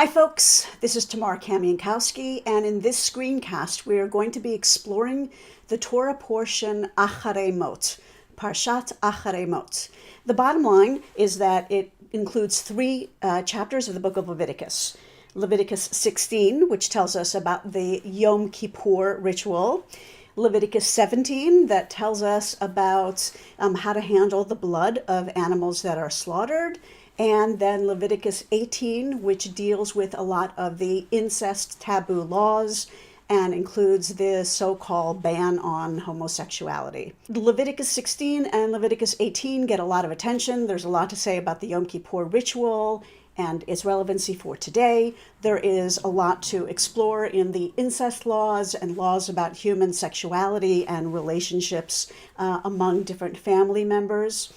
Hi folks, this is Tamar Kamiankowski, and in this screencast we are going to be exploring the Torah portion Acharei Mot, Parshat Acharei Mot. The bottom line is that it includes three chapters of the book of Leviticus. Leviticus 16, which tells us about the Yom Kippur ritual. Leviticus 17, that tells us about how to handle the blood of animals that are slaughtered. And then Leviticus 18, which deals with a lot of the incest taboo laws and includes the so-called ban on homosexuality. Leviticus 16 and Leviticus 18 get a lot of attention. There's a lot to say about the Yom Kippur ritual and its relevancy for today. There is a lot to explore in the incest laws and laws about human sexuality and relationships among different family members.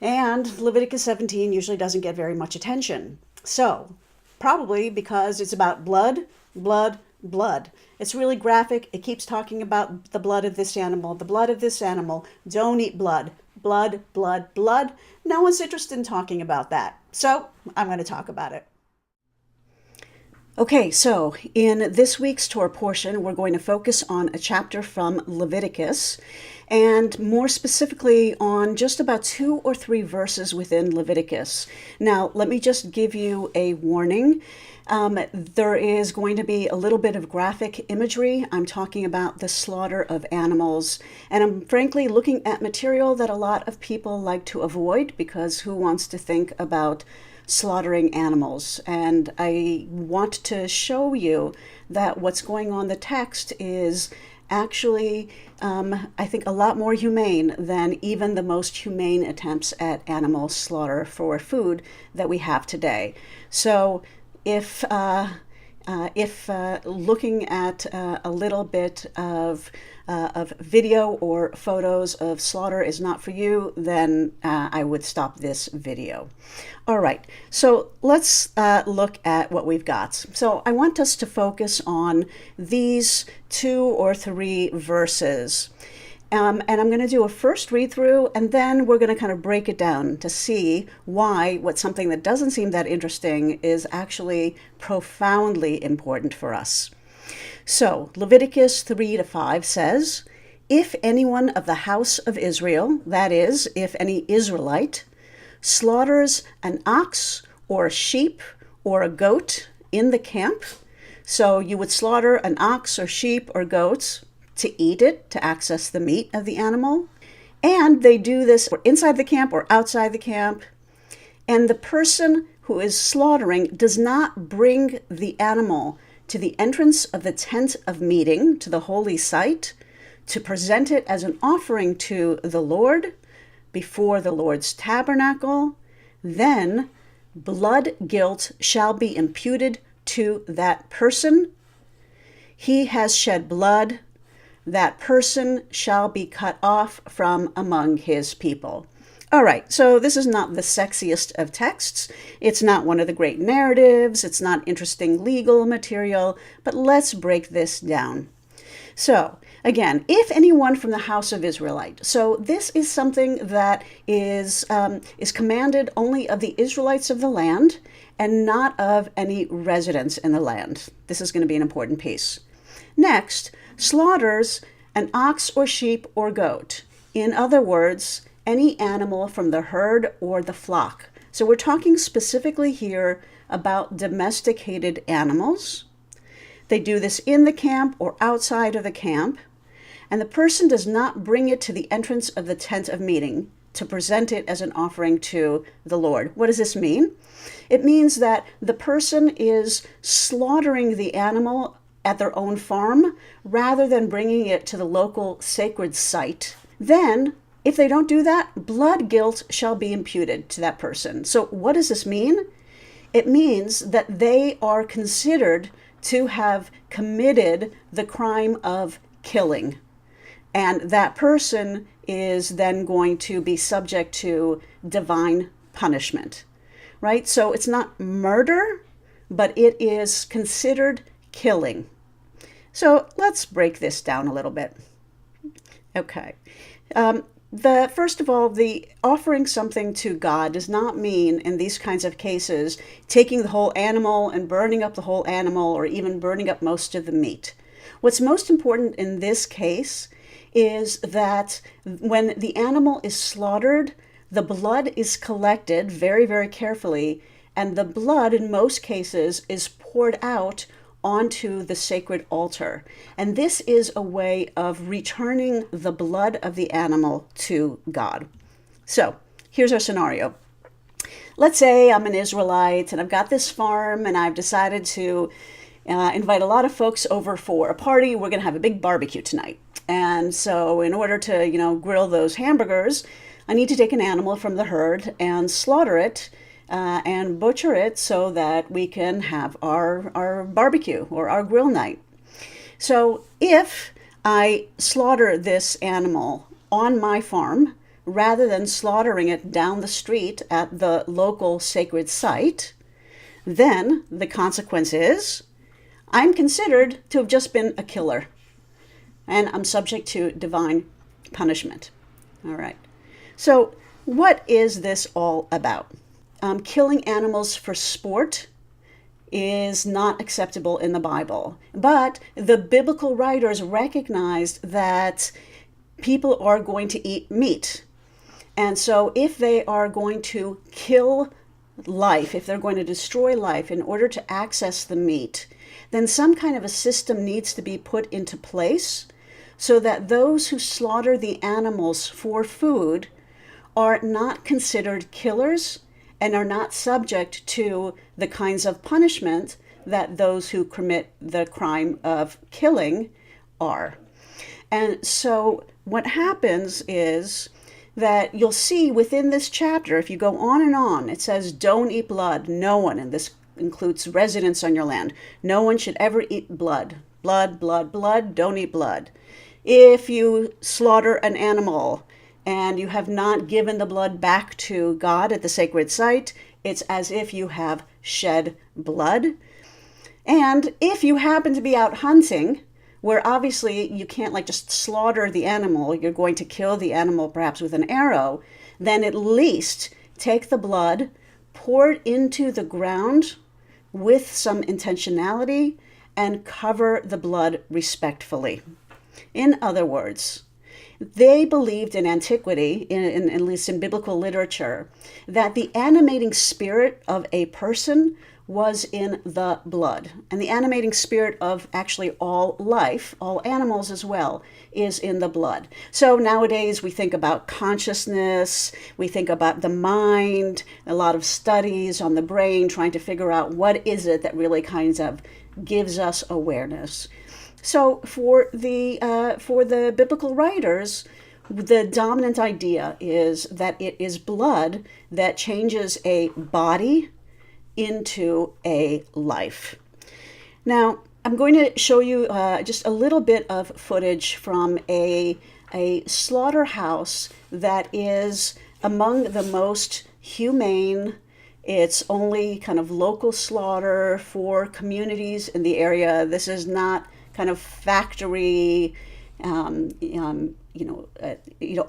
And Leviticus 17 usually doesn't get very much attention. So, probably because it's about blood, blood, blood. It's really graphic. It keeps talking about the blood of this animal, the blood of this animal. Don't eat blood. Blood, blood, blood. No one's interested in talking about that. So, I'm going to talk about it. Okay, so in this week's Torah portion, we're going to focus on a chapter from Leviticus, and more specifically on just about 2 or 3 verses within Leviticus. Now, let me just give you a warning. There is going to be a little bit of graphic imagery. I'm talking about the slaughter of animals, and I'm frankly looking at material that a lot of people like to avoid, because who wants to think about slaughtering animals? And I want to show you that what's going on in the text is actually, I think, a lot more humane than even the most humane attempts at animal slaughter for food that we have today. So if looking at a little bit of video or photos of slaughter is not for you, then I would stop this video. All right, so let's look at what we've got. So I want us to focus on these 2 or 3 verses. And I'm going to do a first read through, and then we're going to kind of break it down to see why what's something that doesn't seem that interesting is actually profoundly important for us. So Leviticus 3-5 says, "If anyone of the house of Israel, that is, if any Israelite, slaughters an ox or a sheep or a goat in the camp," so you would slaughter an ox or sheep or goats to eat it, to access the meat of the animal. And they do this inside the camp or outside the camp. And the person who is slaughtering does not bring the animal to the entrance of the tent of meeting, to the holy site, to present it as an offering to the Lord before the Lord's tabernacle, then blood guilt shall be imputed to that person. He has shed blood. That person shall be cut off from among his people. All right, so this is not the sexiest of texts. It's not one of the great narratives. It's not interesting legal material, but let's break this down. So again, if anyone from the house of Israelite. So this is something that is commanded only of the Israelites of the land and not of any residents in the land. This is going to be an important piece. Next, slaughters an ox or sheep or goat. In other words, any animal from the herd or the flock. So we're talking specifically here about domesticated animals. They do this in the camp or outside of the camp, and the person does not bring it to the entrance of the tent of meeting to present it as an offering to the Lord. What does this mean? It means that the person is slaughtering the animal at their own farm rather than bringing it to the local sacred site. Then, if they don't do that, blood guilt shall be imputed to that person. So what does this mean? It means that they are considered to have committed the crime of killing. And that person is then going to be subject to divine punishment, right? So it's not murder, but it is considered killing. So let's break this down a little bit. Okay. First of all, the offering something to God does not mean, in these kinds of cases, taking the whole animal and burning up the whole animal, or even burning up most of the meat. What's most important in this case is that when the animal is slaughtered, the blood is collected very, very carefully, and the blood, in most cases, is poured out onto the sacred altar. And this is a way of returning the blood of the animal to God. So here's our scenario. Let's say I'm an Israelite and I've got this farm and I've decided to invite a lot of folks over for a party. We're going to have a big barbecue tonight. And so in order to, grill those hamburgers, I need to take an animal from the herd and slaughter it and butcher it so that we can have our barbecue or our grill night. So if I slaughter this animal on my farm, rather than slaughtering it down the street at the local sacred site, then the consequence is I'm considered to have just been a killer, and I'm subject to divine punishment. All right. So what is this all about? Killing animals for sport is not acceptable in the Bible, but the biblical writers recognized that people are going to eat meat. And so if they are going to kill life, if they're going to destroy life in order to access the meat, then some kind of a system needs to be put into place so that those who slaughter the animals for food are not considered killers and are not subject to the kinds of punishment that those who commit the crime of killing are. And so what happens is that you'll see within this chapter, if you go on and on, it says, don't eat blood. No one, and this includes residents on your land, no one should ever eat blood. Blood, blood, blood, don't eat blood. If you slaughter an animal and you have not given the blood back to God at the sacred site, it's as if you have shed blood. And if you happen to be out hunting, where obviously you can't just slaughter the animal, you're going to kill the animal perhaps with an arrow, then at least take the blood, pour it into the ground with some intentionality, and cover the blood respectfully. In other words, they believed in antiquity, at least in biblical literature, that the animating spirit of a person was in the blood. And the animating spirit of actually all life, all animals as well, is in the blood. So nowadays we think about consciousness, we think about the mind, a lot of studies on the brain trying to figure out what is it that really kind of gives us awareness. So for the biblical writers, the dominant idea is that it is blood that changes a body into a life. Now, I'm going to show you just a little bit of footage from a slaughterhouse that is among the most humane. It's only kind of local slaughter for communities in the area. This is not kind of factory,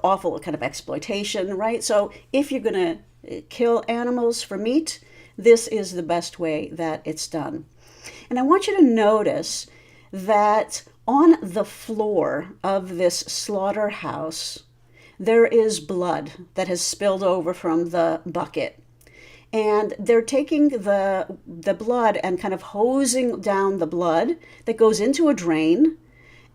awful kind of exploitation, right? So if you're going to kill animals for meat, this is the best way that it's done. And I want you to notice that on the floor of this slaughterhouse, there is blood that has spilled over from the bucket. And they're taking the blood and kind of hosing down the blood that goes into a drain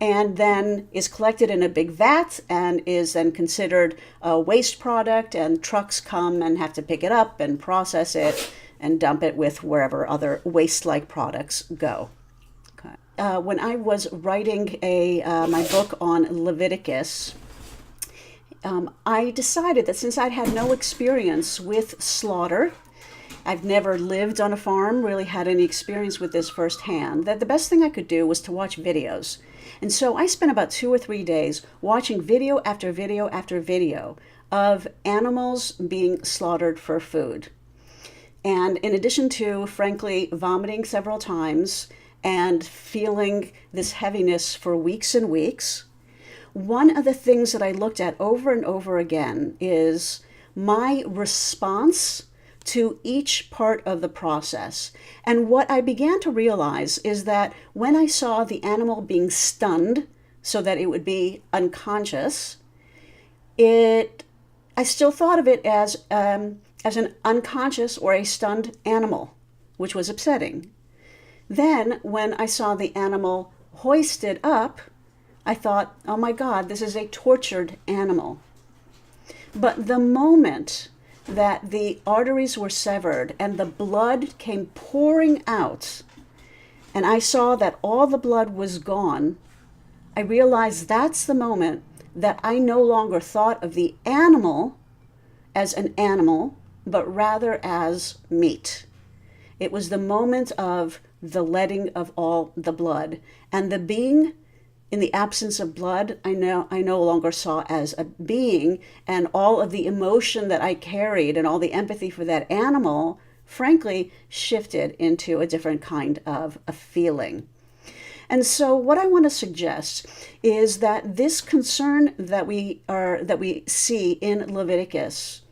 and then is collected in a big vat and is then considered a waste product, and trucks come and have to pick it up and process it and dump it with wherever other waste-like products go. Okay. When I was writing my book on Leviticus, I decided that since I'd had no experience with slaughter, I've never lived on a farm, really had any experience with this firsthand, that the best thing I could do was to watch videos. And so I spent about 2 or 3 days watching video after video after video of animals being slaughtered for food. And in addition to, frankly, vomiting several times and feeling this heaviness for weeks and weeks, one of the things that I looked at over and over again is my response to each part of the process. And what I began to realize is that when I saw the animal being stunned so that it would be unconscious, I still thought of it as an unconscious or a stunned animal, which was upsetting. Then when I saw the animal hoisted up, I thought, oh my God, this is a tortured animal. But the moment that the arteries were severed and the blood came pouring out, and I saw that all the blood was gone, I realized that's the moment that I no longer thought of the animal as an animal, but rather as meat. It was the moment of the letting of all the blood, and the being in the absence of blood, I no longer saw as a being, and all of the emotion that I carried and all the empathy for that animal, frankly, shifted into a different kind of a feeling. And so what I want to suggest is that this concern that we see in Leviticus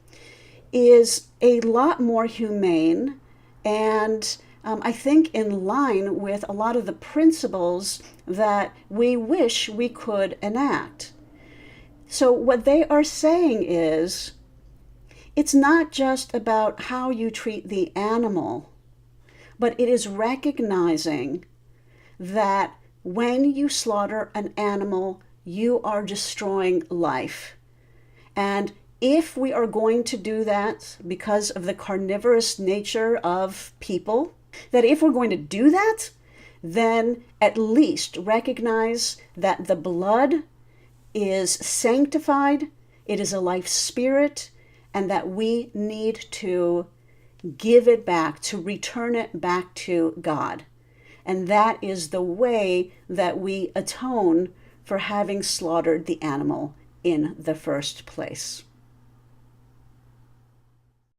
is a lot more humane and I think in line with a lot of the principles that we wish we could enact. So what they are saying is, it's not just about how you treat the animal, but it is recognizing that when you slaughter an animal, you are destroying life. And if we are going to do that because of the carnivorous nature of people, that if we're going to do that, then at least recognize that the blood is sanctified, it is a life spirit, and that we need to give it back, to return it back to God. And that is the way that we atone for having slaughtered the animal in the first place.